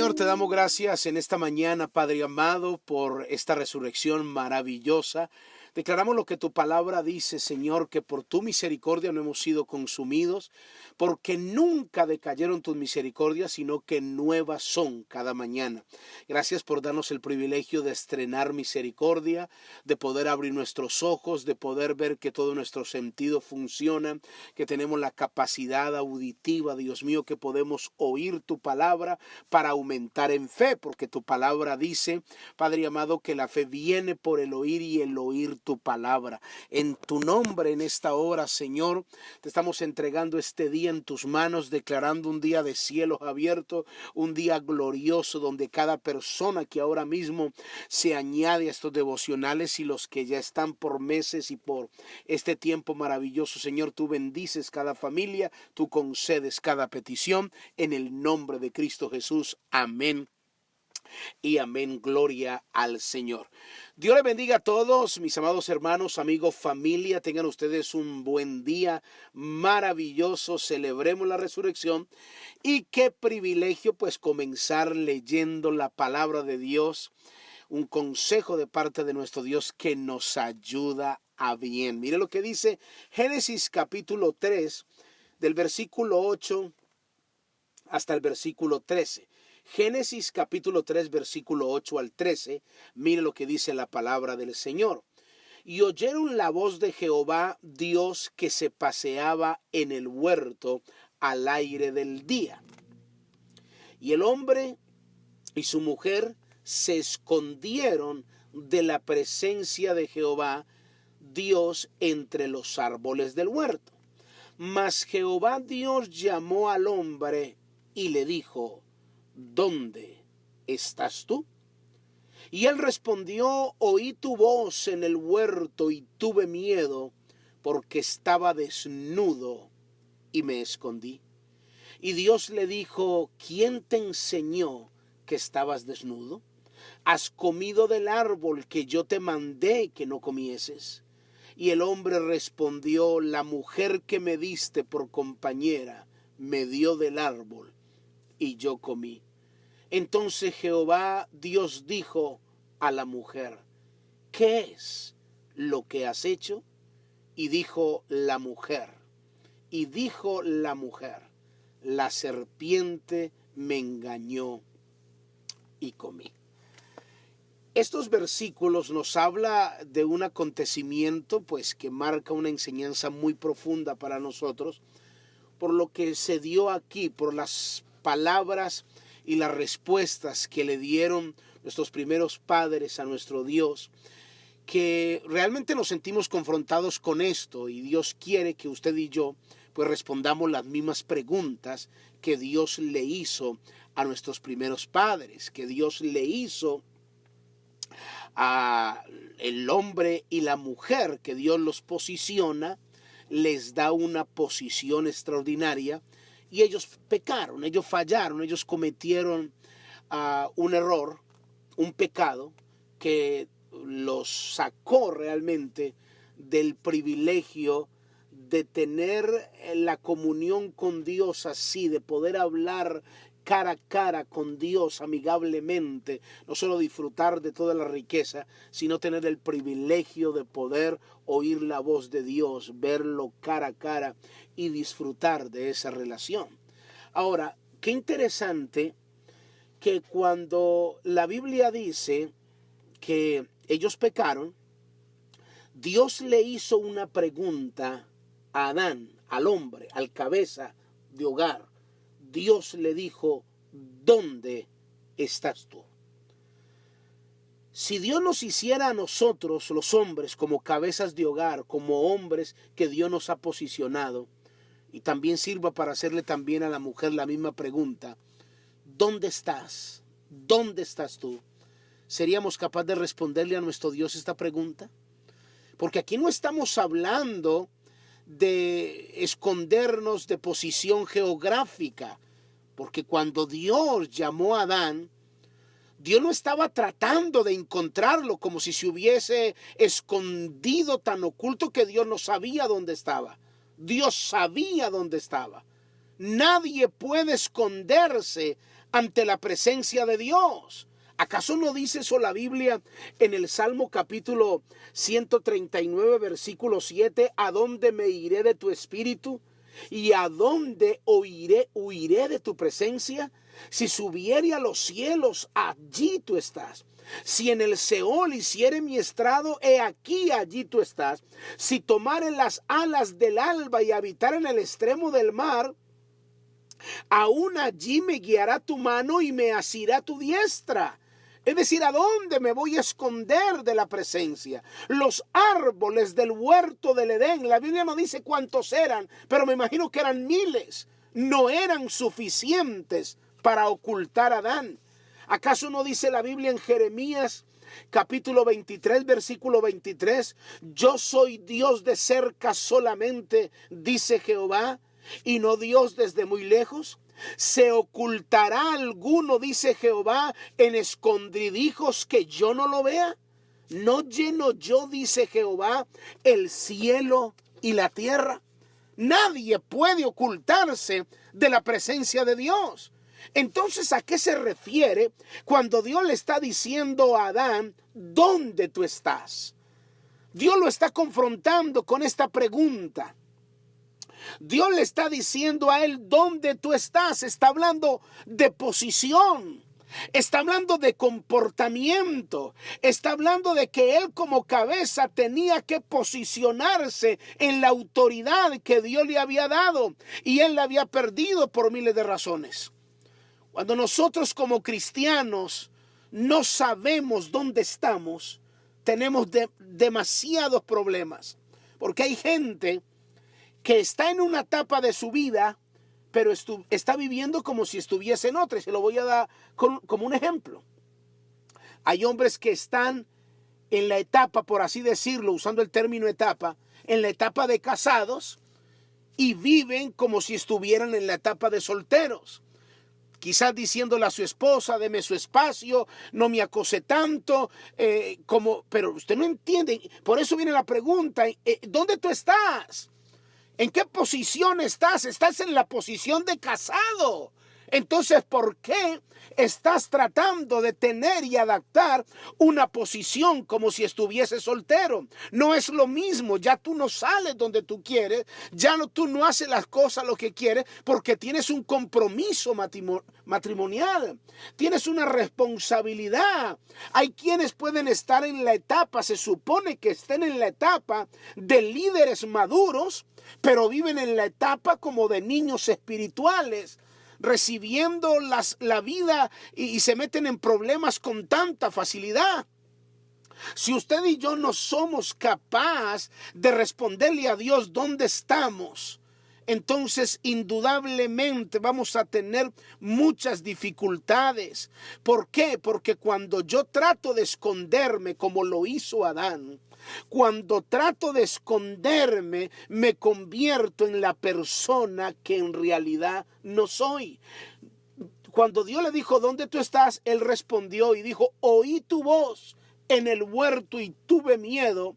Señor, te damos gracias en esta mañana, Padre amado, por esta resurrección maravillosa. Declaramos lo que tu palabra dice, Señor, que por tu misericordia no hemos sido consumidos, porque nunca decayeron tus misericordias, sino que nuevas son cada mañana. Gracias por darnos el privilegio de estrenar misericordia, de poder abrir nuestros ojos, de poder ver que todo nuestro sentido funciona, que tenemos la capacidad auditiva, Dios mío, que podemos oír tu palabra para aumentar en fe, porque tu palabra dice, Padre amado, que la fe viene por el oír y el oír tu palabra. En tu nombre, en esta hora, Señor, te estamos entregando este día en tus manos, declarando un día de cielos abiertos, un día glorioso donde cada persona que ahora mismo se añade a estos devocionales y los que ya están por meses y por este tiempo maravilloso, Señor, tú bendices cada familia, tú concedes cada petición en el nombre de Cristo Jesús. Amén. Y amén, gloria al Señor. Dios les bendiga a todos, mis amados hermanos, amigos, familia. Tengan ustedes un buen día maravilloso. Celebremos la resurrección. Y qué privilegio pues comenzar leyendo la palabra de Dios. Un consejo de parte de nuestro Dios que nos ayuda a bien. Mire lo que dice Génesis capítulo 3, del versículo 8 hasta el versículo 13. Génesis capítulo 3, versículo 8 al 13, mire lo que dice la palabra del Señor. Y oyeron la voz de Jehová Dios que se paseaba en el huerto al aire del día. Y el hombre y su mujer se escondieron de la presencia de Jehová Dios entre los árboles del huerto. Mas Jehová Dios llamó al hombre y le dijo: ¿dónde estás tú? Y él respondió: oí tu voz en el huerto y tuve miedo, porque estaba desnudo y me escondí. Y Dios le dijo: ¿quién te enseñó que estabas desnudo? ¿Has comido del árbol que yo te mandé que no comieses? Y el hombre respondió: la mujer que me diste por compañera me dio del árbol y yo comí. Entonces Jehová Dios dijo a la mujer: ¿qué es lo que has hecho? Y dijo la mujer, la serpiente me engañó y comí. Estos versículos nos habla de un acontecimiento pues que marca una enseñanza muy profunda para nosotros, por lo que se dio aquí, por las palabras y las respuestas que le dieron nuestros primeros padres a nuestro Dios, que realmente nos sentimos confrontados con esto, y Dios quiere que usted y yo pues respondamos las mismas preguntas que Dios le hizo a nuestros primeros padres, que Dios le hizo a el hombre y la mujer, que Dios los posiciona, les da una posición extraordinaria. Y ellos pecaron, ellos fallaron, ellos cometieron un error, un pecado que los sacó realmente del privilegio de tener la comunión con Dios así, de poder hablar cara a cara con Dios amigablemente, no solo disfrutar de toda la riqueza, sino tener el privilegio de poder oír la voz de Dios, verlo cara a cara y disfrutar de esa relación. Ahora, qué interesante que cuando la Biblia dice que ellos pecaron, Dios le hizo una pregunta a Adán, al hombre, al cabeza de hogar. Dios le dijo: ¿dónde estás tú? Si Dios nos hiciera a nosotros, los hombres, como cabezas de hogar, como hombres que Dios nos ha posicionado, y también sirva para hacerle también a la mujer la misma pregunta: ¿dónde estás? ¿Dónde estás tú? ¿Seríamos capaces de responderle a nuestro Dios esta pregunta? Porque aquí no estamos hablando de escondernos de posición geográfica, porque cuando Dios llamó a Adán, Dios no estaba tratando de encontrarlo como si se hubiese escondido tan oculto que Dios no sabía dónde estaba. Dios sabía dónde estaba. Nadie puede esconderse ante la presencia de Dios. ¿Acaso no dice eso la Biblia en el Salmo capítulo 139, versículo 7? ¿A dónde me iré de tu espíritu? ¿Y a dónde huiré de tu presencia? Si subiere a los cielos, allí tú estás. Si en el Seol hiciere mi estrado, he aquí, allí tú estás. Si tomare las alas del alba y habitar en el extremo del mar, aún allí me guiará tu mano y me asirá tu diestra. Es decir, ¿a dónde me voy a esconder de la presencia? Los árboles del huerto del Edén, la Biblia no dice cuántos eran, pero me imagino que eran miles. No eran suficientes para ocultar a Adán. ¿Acaso no dice la Biblia en Jeremías capítulo 23, versículo 23? Yo soy Dios de cerca solamente, dice Jehová, y no Dios desde muy lejos. ¿Se ocultará alguno, dice Jehová, en escondrijos que yo no lo vea? ¿No lleno yo, dice Jehová, el cielo y la tierra? Nadie puede ocultarse de la presencia de Dios. Entonces, ¿a qué se refiere cuando Dios le está diciendo a Adán, ¿dónde tú estás? Dios lo está confrontando con esta pregunta. Dios le está diciendo a él, ¿dónde tú estás? Está hablando de posición. Está hablando de comportamiento. Está hablando de que él como cabeza tenía que posicionarse en la autoridad que Dios le había dado. Y él la había perdido por miles de razones. Cuando nosotros como cristianos no sabemos dónde estamos, tenemos demasiados problemas. Porque hay gente que está en una etapa de su vida, pero está viviendo como si estuviese en otra. Y se lo voy a dar como un ejemplo. Hay hombres que están en la etapa, por así decirlo, usando el término etapa, en la etapa de casados y viven como si estuvieran en la etapa de solteros. Quizás diciéndole a su esposa, deme su espacio, no me acose tanto, pero usted no entiende. Por eso viene la pregunta, ¿dónde tú estás? ¿En qué posición estás? Estás en la posición de casado. Entonces, ¿por qué estás tratando de tener y adaptar una posición como si estuviese soltero? No es lo mismo, ya tú no sales donde tú quieres, tú no haces las cosas lo que quieres porque tienes un compromiso matrimonial, tienes una responsabilidad. Hay quienes pueden estar en la etapa, se supone que estén en la etapa de líderes maduros, pero viven en la etapa como de niños espirituales, recibiendo la vida y se meten en problemas con tanta facilidad. Si usted y yo no somos capaces de responderle a Dios dónde estamos, entonces indudablemente vamos a tener muchas dificultades. ¿Por qué? Porque cuando yo trato de esconderme como lo hizo Adán, cuando trato de esconderme, me convierto en la persona que en realidad no soy. Cuando Dios le dijo, ¿dónde tú estás? Él respondió y dijo, oí tu voz en el huerto y tuve miedo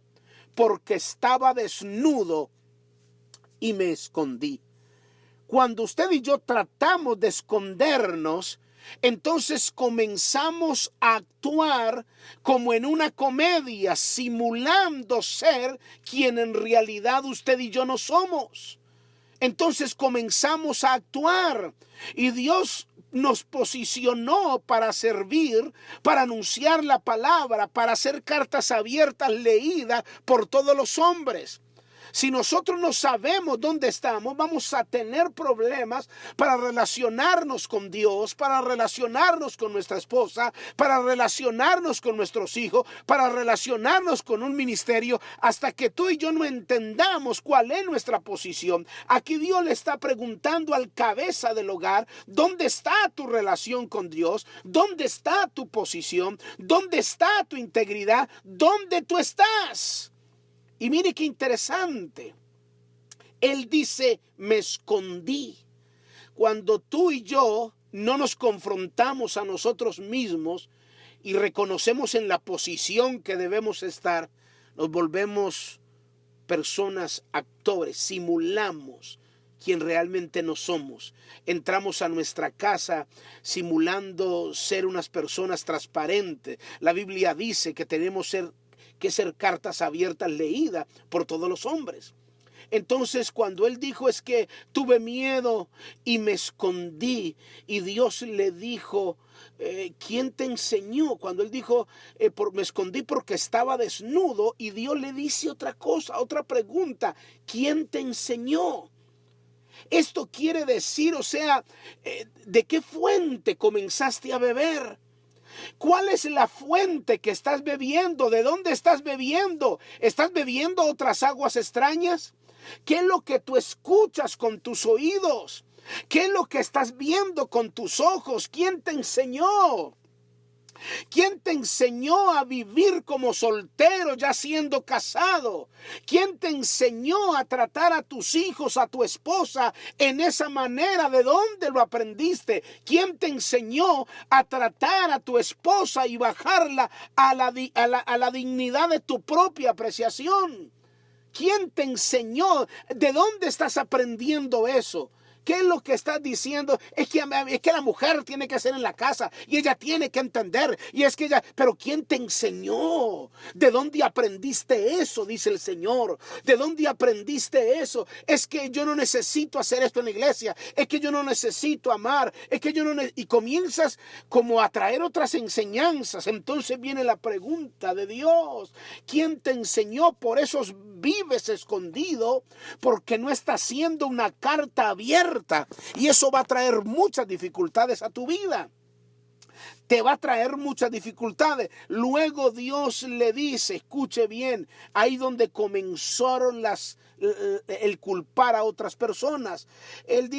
porque estaba desnudo y me escondí. Cuando usted y yo tratamos de escondernos, entonces comenzamos a actuar como en una comedia, simulando ser quien en realidad usted y yo no somos. Entonces comenzamos a actuar y Dios nos posicionó para servir, para anunciar la palabra, para hacer cartas abiertas leídas por todos los hombres. Si nosotros no sabemos dónde estamos, vamos a tener problemas para relacionarnos con Dios, para relacionarnos con nuestra esposa, para relacionarnos con nuestros hijos, para relacionarnos con un ministerio, hasta que tú y yo no entendamos cuál es nuestra posición. Aquí Dios le está preguntando al cabeza del hogar, ¿dónde está tu relación con Dios? ¿Dónde está tu posición? ¿Dónde está tu integridad? ¿Dónde tú estás? Y mire qué interesante. Él dice, me escondí. Cuando tú y yo no nos confrontamos a nosotros mismos y reconocemos en la posición que debemos estar, nos volvemos personas actores, simulamos quien realmente no somos. Entramos a nuestra casa simulando ser unas personas transparentes. La Biblia dice que tenemos que ser cartas abiertas leídas por todos los hombres. Entonces cuando él dijo es que tuve miedo y me escondí, y Dios le dijo, ¿quién te enseñó? Cuando él dijo, me escondí porque estaba desnudo, y Dios le dice otra cosa, otra pregunta, ¿quién te enseñó? Esto quiere decir, o sea, ¿de qué fuente comenzaste a beber? ¿Cuál es la fuente que estás bebiendo? ¿De dónde estás bebiendo? ¿Estás bebiendo otras aguas extrañas? ¿Qué es lo que tú escuchas con tus oídos? ¿Qué es lo que estás viendo con tus ojos? ¿Quién te enseñó? ¿Quién te enseñó a vivir como soltero ya siendo casado? ¿Quién te enseñó a tratar a tus hijos, a tu esposa en esa manera? ¿De dónde lo aprendiste? ¿Quién te enseñó a tratar a tu esposa y bajarla a la dignidad de tu propia apreciación? ¿Quién te enseñó? ¿De dónde estás aprendiendo eso? ¿Qué es lo que estás diciendo? Es que la mujer tiene que hacer en la casa y ella tiene que entender. Y es que ella, pero ¿quién te enseñó? ¿De dónde aprendiste eso? Dice el Señor. ¿De dónde aprendiste eso? Es que yo no necesito hacer esto en la iglesia. Es que yo no necesito amar. Es que yo no y comienzas como a traer otras enseñanzas. Entonces viene la pregunta de Dios. ¿Quién te enseñó? Por eso vives escondido, porque no estás haciendo una carta abierta. Y eso va a traer muchas dificultades a tu vida. Te va a traer muchas dificultades. Luego Dios le dice, escuche bien, ahí donde comenzaron el culpar a otras personas. El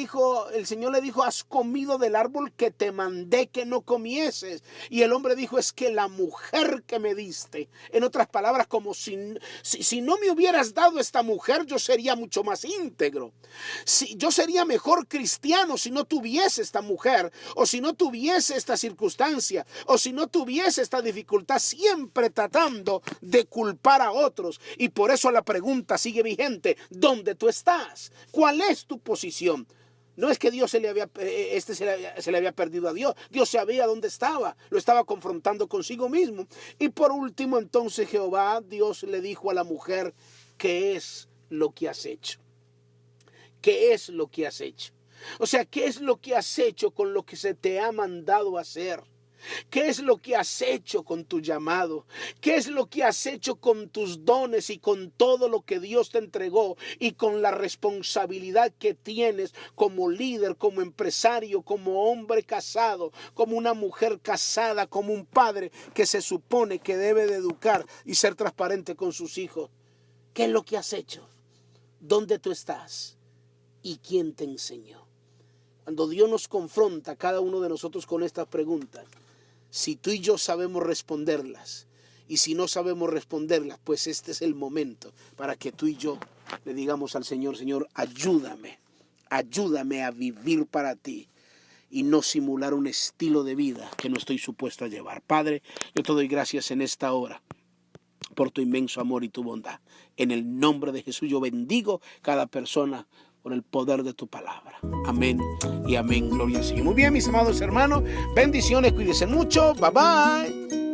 Señor le dijo, has comido del árbol que te mandé que no comieses. Y el hombre dijo, es que la mujer que me diste. En otras palabras, como si no me hubieras dado esta mujer, yo sería mucho más íntegro. Yo sería mejor cristiano si no tuviese esta mujer, o si no tuviese esta circunstancia, o si no tuviese esta dificultad, siempre tratando de culpar a otros. Y por eso la pregunta sigue vigente. ¿Dónde tú estás? ¿Cuál es tu posición? No es que Dios se le había perdido a Dios. Dios sabía dónde estaba. Lo estaba confrontando consigo mismo. Y por último, entonces Dios le dijo a la mujer, ¿qué es lo que has hecho? ¿Qué es lo que has hecho? O sea, ¿qué es lo que has hecho con lo que se te ha mandado hacer? ¿Qué es lo que has hecho con tu llamado? ¿Qué es lo que has hecho con tus dones y con todo lo que Dios te entregó y con la responsabilidad que tienes como líder, como empresario, como hombre casado, como una mujer casada, como un padre que se supone que debe de educar y ser transparente con sus hijos? ¿Qué es lo que has hecho? ¿Dónde tú estás? ¿Y quién te enseñó? Cuando Dios nos confronta a cada uno de nosotros con estas preguntas, si tú y yo sabemos responderlas, y si no sabemos responderlas, pues este es el momento para que tú y yo le digamos al Señor, Señor, ayúdame a vivir para ti y no simular un estilo de vida que no estoy supuesto a llevar. Padre, yo te doy gracias en esta hora por tu inmenso amor y tu bondad. En el nombre de Jesús yo bendigo cada persona con el poder de tu palabra. Amén y amén. Gloria al Señor. Muy bien, mis amados hermanos. Bendiciones. Cuídense mucho. Bye bye.